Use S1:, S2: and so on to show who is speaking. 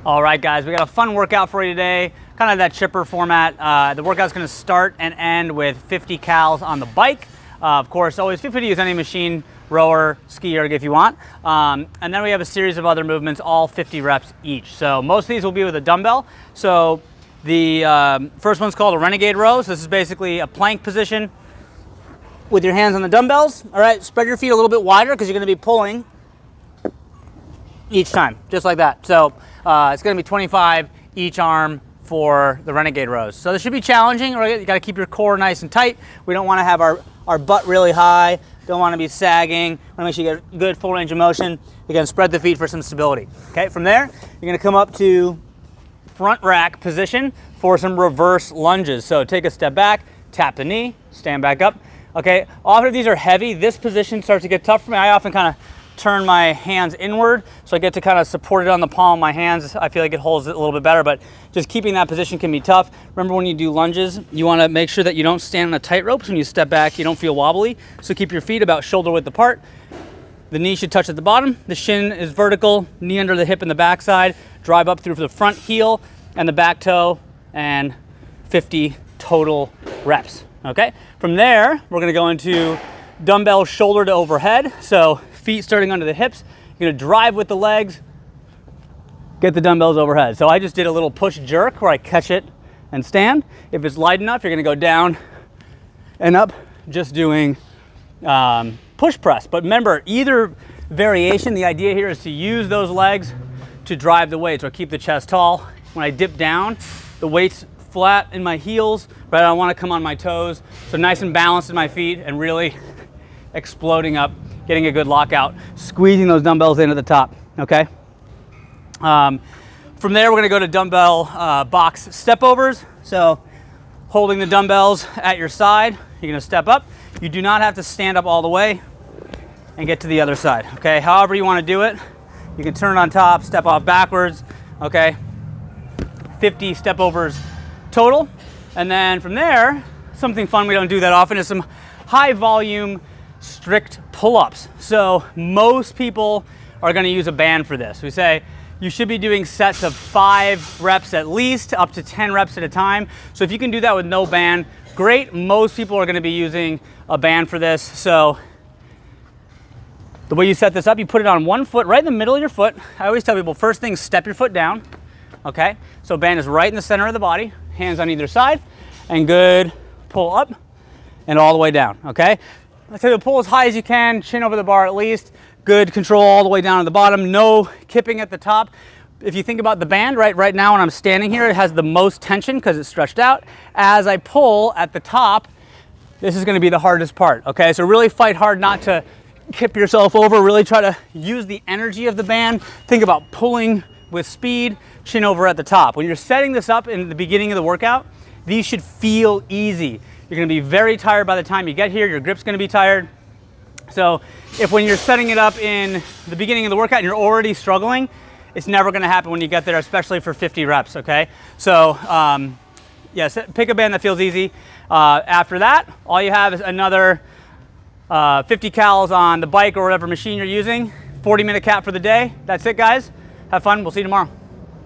S1: All right, guys, we got a fun workout for you today, kind of that chipper format. The workout's going to start and end with 50 cals on the bike. Of course, always feel free to use any machine, rower, ski erg if you want. And then we have a series of other movements, all 50 reps each. So most of these will be with a dumbbell. So the first one's called a Renagade Rows. This is basically a plank position with your hands on the dumbbells. All right, spread your feet a little bit wider because you're going to be pulling each time, just like that. So it's going to be 25 each arm for the Renagade Rows. So this should be challenging, right? You got to keep your core nice and tight. We don't want to have our butt really high. Don't want to be sagging. Want to make sure you get good full range of motion. You're going to spread the feet for some stability. Okay, from there, you're going to come up to front rack position for some reverse lunges. So take a step back, tap the knee, stand back up. Okay, often if these are heavy, this position starts to get tough for me. I often kind of turn my hands inward so I get to kind of support it on the palm of my hands. I feel like it holds it a little bit better, but just keeping that position can be tough. Remember, when you do lunges, you want to make sure that you don't stand on a tightrope. So when you step back, you don't feel wobbly. So keep your feet about shoulder width apart. The knee should touch at the bottom. The shin is vertical, knee under the hip in the backside. Drive up through the front heel and the back toe, and 50 total reps. Okay, from there, we're going to go into dumbbell shoulder to overhead. So feet starting under the hips. You're going to drive with the legs, get the dumbbells overhead. So I just did a little push jerk where I catch it and stand. If it's light enough, you're going to go down and up, just doing push press. But remember, either variation, the idea here is to use those legs to drive the weight. So I keep the chest tall. When I dip down, the weight's flat in my heels, but I don't want to come on my toes. So nice and balanced in my feet and really exploding up, getting a good lockout, squeezing those dumbbells in at the top, okay? From there, we're gonna go to dumbbell box step overs. So holding the dumbbells at your side, you're gonna step up. You do not have to stand up all the way and get to the other side, okay? However you wanna do it, you can turn it on top, step off backwards, okay? 50 step overs total. And then from there, something fun we don't do that often is some high volume strict pull-ups. So most people are going to use a band for this. We say you should be doing sets of 5 reps at least, up to 10 reps at a time. So if you can do that with no band, great. Most people are going to be using a band for this. So the way you set this up, you put it on one foot right in the middle of your foot. I always tell people, first thing, step your foot down. Okay, so band is right in the center of the body, hands on either side, and good pull up and all the way down. Okay, I tell you, pull as high as you can, chin over the bar at least. Good control all the way down to the bottom, no kipping at the top. If you think about the band, right now when I'm standing here, it has the most tension because it's stretched out. As I pull at the top, this is going to be the hardest part. Okay, so really fight hard not to kip yourself over. Really try to use the energy of the band. Think about pulling with speed, chin over at the top. When you're setting this up in the beginning of the workout, these should feel easy. You're gonna be very tired by the time you get here. Your grip's gonna be tired. So if when you're setting it up in the beginning of the workout and you're already struggling, it's never gonna happen when you get there, especially for 50 reps, okay? So yes, pick a band that feels easy. After that, all you have is another 50 cals on the bike or whatever machine you're using. 40-minute cap for the day. That's it, guys. Have fun. We'll see you tomorrow.